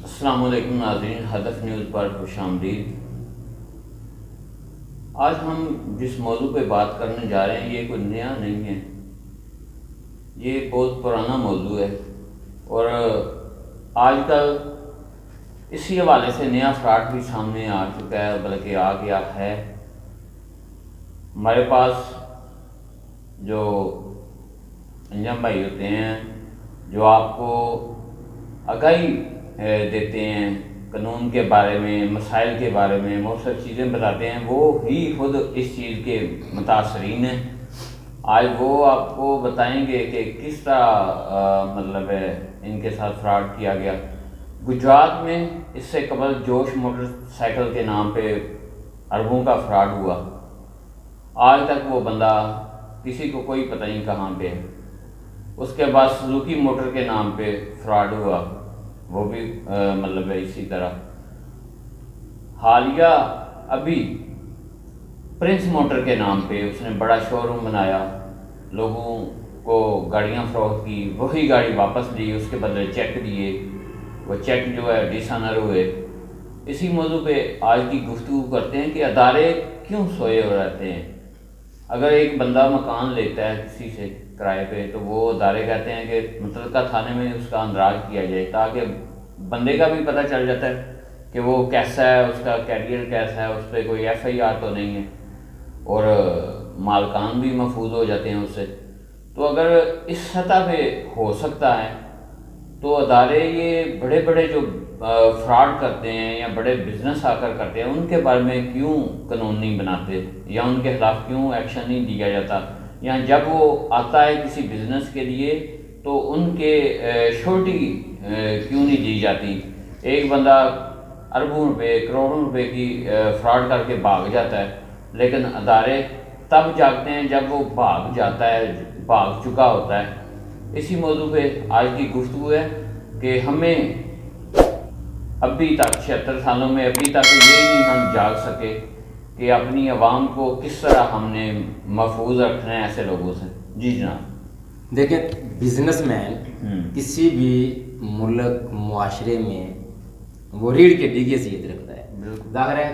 अस्सलाम वालेकुम नाज़रीन, हदफ न्यूज़ पर खुशामदीद। आज हम जिस मौजू पे बात करने जा रहे हैं ये कोई नया नहीं है, ये बहुत पुराना मौजू है और आजकल इसी हवाले से नया फ्रॉड भी सामने आ चुका है, बल्कि आ गया है। हमारे पास जो अंजम भाई होते हैं जो आपको आगाही देते हैं कानून के बारे में, मसाइल के बारे में, बहुत सारी चीज़ें बताते हैं, वो ही खुद इस चीज़ के मुतासरीन हैं। आज वो आपको बताएंगे कि किस तरह मतलब है इनके साथ फ्रॉड किया गया। गुजरात में इससे कबल जोश मोटरसाइकिल के नाम पे अरबों का फ्रॉड हुआ। आज तक वो बंदा किसी को कोई पता नहीं कहाँ पे है। उसके बाद सुजुकी मोटर के नाम पे फ्रॉड हुआ, वो भी मतलब है इसी तरह। हालिया अभी प्रिंस मोटर के नाम पे उसने बड़ा शोरूम बनाया, लोगों को गाड़ियाँ फरोख्त की, वही गाड़ी वापस ली, उसके बदले चेक दिए, वो चेक जो है डिसऑनर हुए। इसी मौजू पे आज की गुफ्तगू करते हैं कि अदारे क्यों सोए हो रहते हैं। अगर एक बंदा मकान लेता है किसी से किराए पे, तो वो अदारे कहते हैं कि मुतल्लिका थाने में उसका अंदराज किया जाए, ताकि बंदे का भी पता चल जाता है कि वो कैसा है, उसका कैरियर कैसा है, उस पर कोई FIR तो नहीं है, और मालकान भी महफूज हो जाते हैं उससे। तो अगर इस सतह पे हो सकता है तो अदारे ये बड़े बड़े जो फ्रॉड करते हैं या बड़े बिजनेस आकर करते हैं, उनके बारे में क्यों कानून नहीं बनाते या उनके खिलाफ क्यों एक्शन नहीं लिया जाता, या जब वो आता है किसी बिजनेस के लिए तो उनके श्योरिटी क्यों नहीं दी जाती। एक बंदा अरबों रुपए करोड़ों रुपए की फ्रॉड करके भाग जाता है, लेकिन अदारे तब जागते हैं जब वो भाग जाता है, भाग चुका होता है। इसी मौजू पे आज की गुफ्तगू है कि हमें अभी तक 76 सालों में अभी तक ये नहीं हम जाग सके कि अपनी आवाम को किस तरह हमने महफूज रखना है ऐसे लोगों से। जी जनाब। देखिए, बिजनेसमैन किसी भी मुल्क मुआशरे में वो रीढ़ की हड्डी की हैसियत रखता है। जाहिर है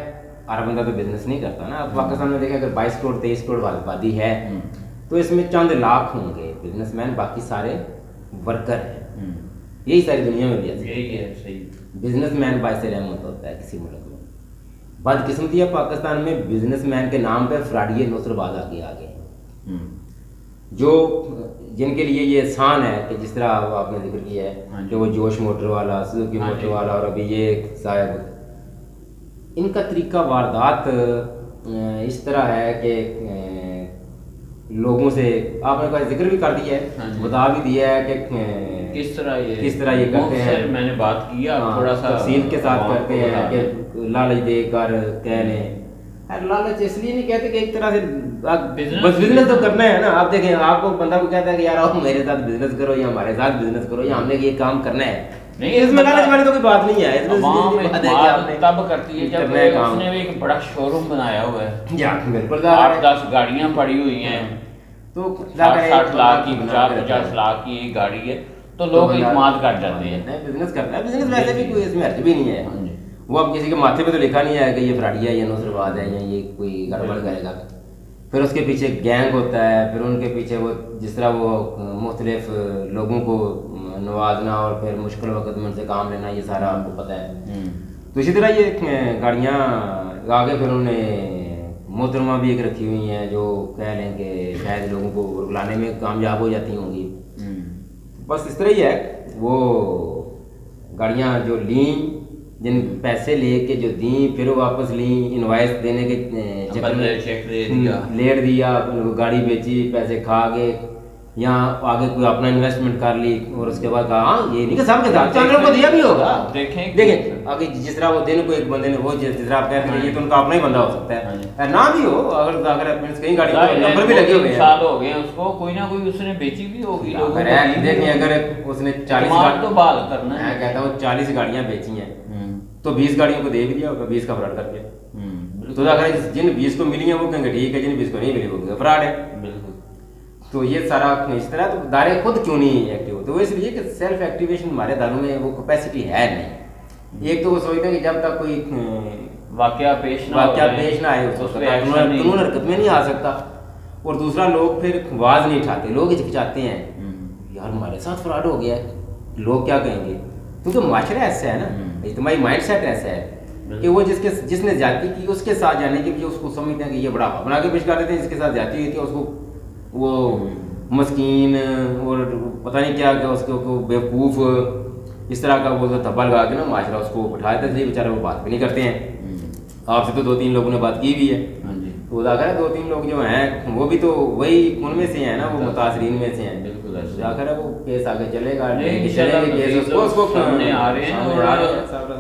हर बंदा तो बिजनेस नहीं करता ना। अब पाकिस्तान में देखें, अगर 22 करोड़ 23 करोड़ आबादी है तो इसमें चंद लाख होंगे बिजनेसमैन, बाकी सारे वर्कर हैं। यही सारी दुनिया में भी यही है। सही। बिजनेसमैन बायस रहमत होता है किसी मुल्क में। बदकिस्मती है, पाकिस्तान में बिजनेसमैन के नाम पे फ्रॉडिये नौसरबाज आगे आ गए, जो जिनके लिए ये एहसान है कि जिस तरह आपने जिक्र किया है कि वो जोश मोटर वाला, सुजुकी मोटर वाला, और अभी ये साहब, इनका तरीका वारदात इस तरह है कि लोगों से आपने का जिक्र भी कर दिया है, बता भी दिया है कि किस तरह ये करते हैं। मैंने बात किया थोड़ा सा तफसील के साथ करते हैं कि लालच देकर कह लें। लालच इसलिए नहीं कहते कि एक तरह से बस बिजनेस तो करना है ना। आप देखें, आपको बंदा को कहता है कि यार आप मेरे साथ बिजनेस करो या हमारे साथ बिजनेस करो या हमने ये काम करना है, नहीं, इसमें लालच वाली तो कोई बात नहीं है। इसमें तब करती है जब उसने भी एक बड़ा शोरूम बनाया हुआ है, बिल्कुल 8-10 गाड़ियां पड़ी हुई हैं, तो 60 लाख की 50 लाख की एक गाड़ी है, तो लोग इत्मीनान कर जाते हैं। बिजनेस करना है, बिजनेस वैसे भी कोई इसमें हर्ज भी नहीं है। वो अब किसी के माथे पे तो लिखा नहीं है कि ये फ्रॉडिया है या नौसरबाज है या ये कोई गड़बड़ करेगा। फिर उसके पीछे गैंग होता है, फिर उनके पीछे वो जिस तरह वो मुख्तलिफ लोगों को नवाजना और फिर मुश्किल वक्त में उनसे काम लेना, ये सारा आपको पता है। तो इसी तरह ये गाड़ियाँ आगे फिर उन्होंने मोहतरमा भी एक रखी हुई हैं जो कह लें कि शायद लोगों को रुलाने में कामयाब हो जाती होंगी। बस इस तरह ही है। वो गाड़ियाँ जो ली, जिन पैसे लेके जो दी, फिर वो वापस ली, इनवाइस देने के चक्कर में चेक लेट दिया, गाड़ी बेची, पैसे खा गए, यहाँ आगे कोई अपना इन्वेस्टमेंट कर ली, और उसके बाद कहा हाँ ये नहीं कि सबके साथ चंद्रों को दिया भी होगा। देखें आगे जिस तरह वो दिन को एक बंदे ने वो जिस तरह आप कहते हैं ये तो उनका अपना ही बंदा हो सकता है, ना भी हो। अगर कहीं गाड़ी नंबर भी लगे हुए हैं, साल हो गए उसको, कोई ना कोई उसने बेची भी होगी। देखिए अगर उसने 40 तो बाल करना है, मैं कहता हूँ 40 गाड़ियाँ बेची हैं तो 20 गाड़ियों को दे भी दिया होगा, 20 का फ्रॉड करके। तो अगर जिन 20 को मिली है वो कहेंगे ठीक है, जिन 20 को नहीं मिली वो फ्रॉड है। बिल्कुल। तो ये सारा इस तरह, तो दायरे खुद क्यों नहीं एक्टिव होते? वो इसलिए कि सेल्फ एक्टिवेशन हमारे दारों में वो कैपेसिटी है नहीं। एक तो वो सोचते हैं कि जब तक कोई वाकया पेश ना आए उसको कानून हरकत में नहीं आ सकता। और दूसरा, लोग फिर आवाज़ नहीं उठाते, लोग हिचकिचाते हैं, यार हमारे साथ फ्रॉड हो गया है, लोग क्या कहेंगे, क्योंकि माशरा ऐसा है ना, इज्तिमाई माइंड सेट ऐसा है कि वो जिसने ज्यादती की उसके साथ जाने के लिए उसको समझते हैं कि ये बड़ा बना के पेश कर देते हैं, जिसके साथ ज्यादती हुई थी उसको वो मस्कीन और पता नहीं क्या क्या उसको बेवकूफ़ इस तरह का वो धब्बा लगा के ना माशरा उसको उठा देते थे, बेचारे वो बात भी नहीं करते हैं। आपसे तो 2-3 लोगों ने बात की भी है, तो जाकर 2-3 लोग जो हैं वो भी तो वही उनमें से हैं ना, वो मुतासरीन में से हैं। बिल्कुल जाकर वो केस आगे चलेगा, केस उसको सामने आ रहे हैं।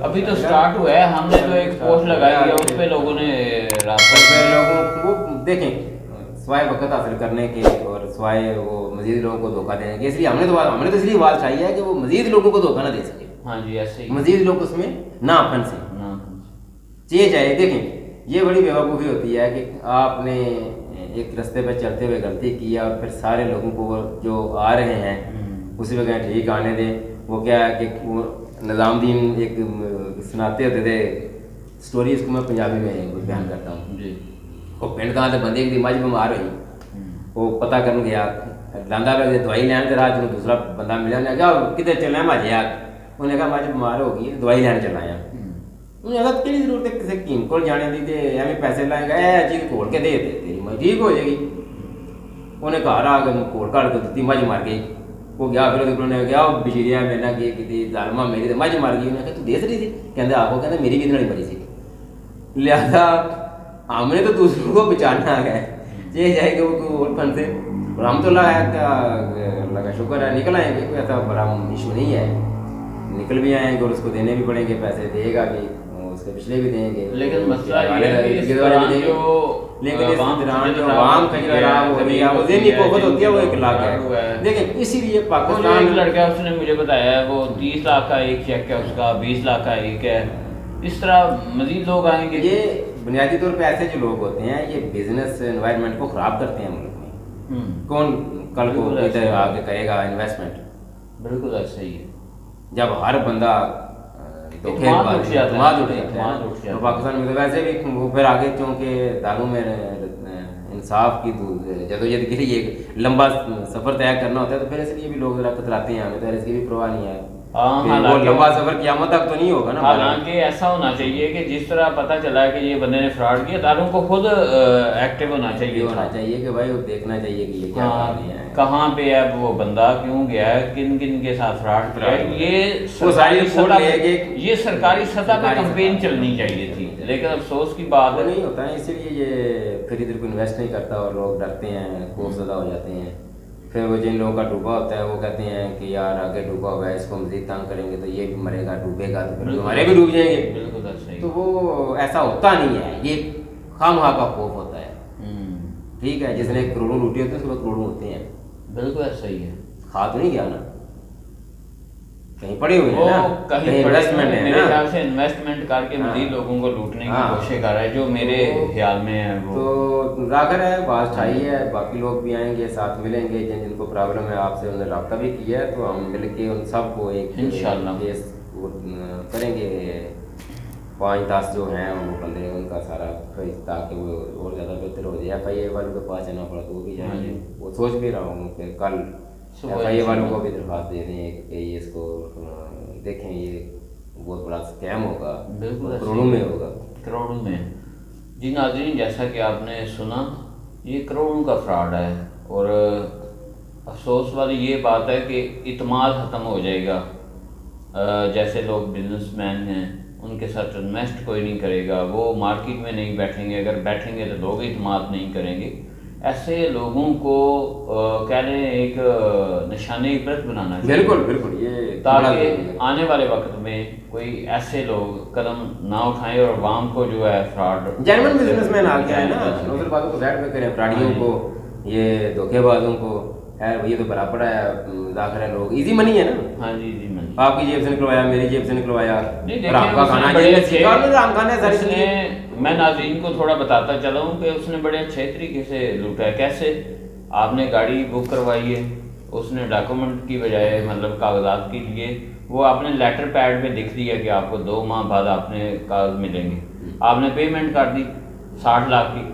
अभी तो स्टार्ट हुआ है, हमने तो एक पोस्ट लगाई है, उस पे लोगों ने लोगों को देखें स्वाय वक़्त हासिल करने के और स्वाय वो मजीद लोगों को धोखा देने के, इसलिए हमने तो इसलिए आवाज़ उठाई है कि वो मजीद लोगों को धोखा ना दे सके। हाँ जी, ऐसे ही मजीद लोग उसमें ना फंसे चीज है। देखें, ये बड़ी बेवकूफ़ी होती है कि आपने एक रास्ते पर चलते हुए गलती की और फिर सारे लोगों को जो आ रहे हैं उसी पे कहें ठीक आने दें। वो क्या है कि वो निज़ामुद्दीन एक सुनाते होते थे स्टोरी, इसको मैं पंजाबी में बयान करता हूँ। वो पिंड कहाँ से बंदे की मझ बीमार हुई, वो पता करने गया, लांदा पे दवाई लैन राह जो दूसरा बंदा मिला, उन्हें कहा कितने चलना मजे आ, उन्हें कहा मझ बीमार हो गई दवाई लैन चलाया। उन्हें कहा कि जरूरत है किसी कीम को जाने दी थे, एवं पैसे लाएगा चीज खोल के दे तेरी मझ ठीक हो जाएगी। उन्हें घर आ गए खोल काट के दी, मझ मर गई। वो गया फिर उन्होंने गया बिजलिया मेरे ना की जालमा मेरी मझ मर गई। उन्हें कहा तू देख रही थी, कहते आपको कहते मेरी भी इतनी मरी सी, लिहाजा हमने तो दूसरों को बचाना है, ये जाएगा वो और फन से। और हम तो अल्लाह का शुक्र है निकल आएंगे, कोई ऐसा बड़ा इशू नहीं है, निकल भी आएंगे और उसको देने भी पड़ेंगे, पैसे देगा भी, उसके पिछले भी देंगे। लेकिन मसला ये है कि इस दौरान जो आवाम खराब हो रही है, वो ज़हनी कुव्वत होती है, वो एक लाख है। लेकिन इसीलिए पाकिस्तान एक लड़का उसने मुझे बताया है वो 30 लाख का एक चेक है उसका, 20 लाख का एक है, इस तरह मजीद लोग आएंगे। ये बुनियादी तौर पे ऐसे जो लोग होते हैं ये बिजनेस एनवायरनमेंट को ख़राब करते हैं मुल्क में। कौन कल को इधर आगे करेगा इन्वेस्टमेंट? बिल्कुल ऐसा ही है। जब हर बंदा धोखेबाज उठ जाता है तो पाकिस्तान में तो वैसे भी वो फिर आगे क्योंकि दालों में इंसाफ की जदोजहद के लिए एक लंबा सफ़र तय करना होता है, तो फिर इसलिए भी लोग ज़रा कतराते हैं, हमें तो इसकी भी परवाह नहीं है। वो लंबा सफर क़यामत तक तो नहीं होगा ना। हालांकि ऐसा होना चाहिए कि जिस तरह पता चला है कि ये बंदे ने फ्रॉड किया, दारों को खुद एक्टिव होना चाहिए कि भाई वो देखना चाहिए कि ये क्या कर रहे हैं, कहाँ पे है वो बंदा, क्यों गया है, किन किन के साथ फ्रॉड किया है। ये सरकारी सतह पे कंपेन चलनी चाहिए थी, लेकिन अफसोस की बात नहीं होता है, इसीलिए ये फिर इधर को इन्वेस्ट नहीं करता और लोग डरते हैं, खौफजदा हो जाते हैं। फिर वो जिन लोगों का डूबा होता है वो कहते हैं कि यार आगे डूबा हुआ है, इसको मजीद तंग करेंगे तो ये भी मरेगा, डूबेगा तो फिर हमारे भी डूब जाएंगे। तो वो ऐसा होता नहीं है, ये खामखा का खौफ होता है। ठीक है, जिसने करोड़ों लूटे होते हैं उसके बाद करोड़ों होते हैं। बिल्कुल ऐसा ही है। खा तो नहीं गया ना, कहीं पड़े हुए हैं ना, कहीं इन्वेस्टमेंट है, मेरे ख्याल से इन्वेस्टमेंट करके मजीद लोगों को लूटने की कोशिश कर रहा है, जो मेरे ख्याल में है वो। तो जाकर है बात ठाई है, बाकी लोग भी आएंगे, साथ मिलेंगे, जिनको प्रॉब्लम है आपसे उन्होंने रब्ता भी किया है, तो हम मिलके उन सबको एक इंशाल्लाह केस करेंगे। 5-10 जो हैं वो बंदे उनका सारा, ताकि वो और ज़्यादा बेहतर हो जाए। FIA वालों के पास जाना पड़ा तो वो भी जाएंगे, वो सोच भी रहा हूँ कि कल FIA वालों को भी दरख्वास्त दे दें कि ये इसको देखें, ये बहुत बड़ा स्कैम होगा, करोड़ों में होगा, करोड़ों में। जी नाज़रीन, जैसा कि आपने सुना, ये करोड़ों का फ्रॉड है और अफसोस वाली ये बात है कि इत्माद ख़त्म हो जाएगा। जैसे लोग बिजनेसमैन हैं उनके साथ इन्वेस्ट कोई नहीं करेगा, वो मार्केट में नहीं बैठेंगे, अगर बैठेंगे तो लोग इत्माद नहीं करेंगे। ऐसे लोगों को कह लें एक निशाने इबरत बनाना चाहिए। बिल्कुल बिल्कुल, ये ताकि आने वाले वक्त में कोई ऐसे लोग कदम ना उठाएं और आवाम को जो है फ्रॉड जेन्युइन बिजनेसमैन आ गया है ना, दूसरी बातों को साइड में करें, फ्रॉडियों को, ये धोखेबाजों को, यार ये तो बराबर है, दाखिल है लोग, इजी मनी है ना। हाँ जी, इजी मनी, आपकी जेब से निकलवाया, मेरी जेब से निकलवाया, आपका खाना मैं नाज़रीन को थोड़ा बताता चला हूँ कि उसने बड़े अच्छे तरीके से लूटा है। कैसे? आपने गाड़ी बुक करवाई है, उसने डॉक्यूमेंट की बजाय मतलब कागजात के लिए वो आपने लेटर पैड पे लिख दिया कि आपको 2 माह बाद आपने कागज मिलेंगे, आपने पेमेंट कर दी 60 लाख की।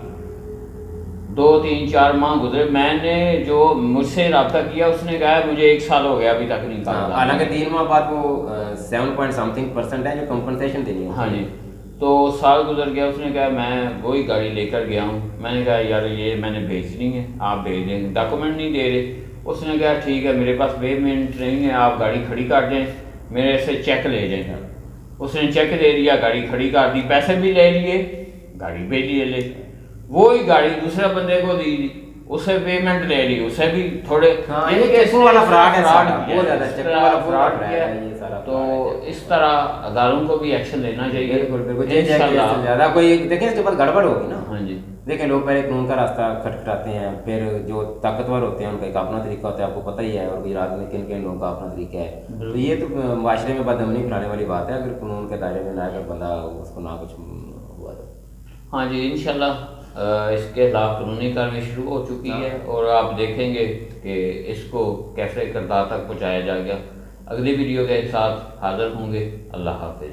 2 3 4 माह गुजरे, मैंने जो मुझसे रब्ता किया उसने कहा मुझे 1 साल हो गया अभी तक नहीं कागज। हालांकि 3 माह बाद वो 7 पॉइंट समथिंग % है जो कंपनसेशन देनी है। हाँ जी, तो साल गुजर गया, उसने कहा मैं वही गाड़ी लेकर गया हूँ। मैंने कहा यार ये मैंने बेचनी है, आप भेज देंगे, डॉक्यूमेंट नहीं दे रहे। उसने कहा ठीक है मेरे पास पेमेंट नहीं है, आप गाड़ी खड़ी कर दें, मेरे से चेक ले जाए। उसने चेक दे दिया, गाड़ी खड़ी कर दी, पैसे भी ले लिए, गाड़ी भी ले वो ही गाड़ी दूसरे बंदे को दी, उसे पेमेंट ले ली, उसे भी थोड़े चेकों वाला फ्रॉड है, बहुत ज्यादा चेकों वाला फ्रॉड किया है। तो इस तरह अदालतों को भी एक्शन लेना चाहिए। बिल्कुल बिल्कुल, ज्यादा कोई देखें इसके बाद गड़बड़ होगी ना। हाँ जी, देखें लोग पहले कानून का रास्ता खटखटाते हैं, फिर जो ताकतवर होते हैं उनका एक अपना तरीका होता है, आपको पता ही है, और गुजरात में किन किन लोगों का अपना तरीका है। तो ये तो माशरे में बदअमनी फैलाने वाली बात है, अगर कानून के दायरे में ना अगर बंदा उसको ना कुछ हुआ तो। हाँ जी, इंशाल्लाह इसके खिलाफ कानूनी कार्रवाई शुरू हो चुकी है और आप देखेंगे कि इसको कैसे किरदार तक पहुँचाया जाएगा। अगली वीडियो के साथ हाजिर होंगे। अल्लाह हाफिज़।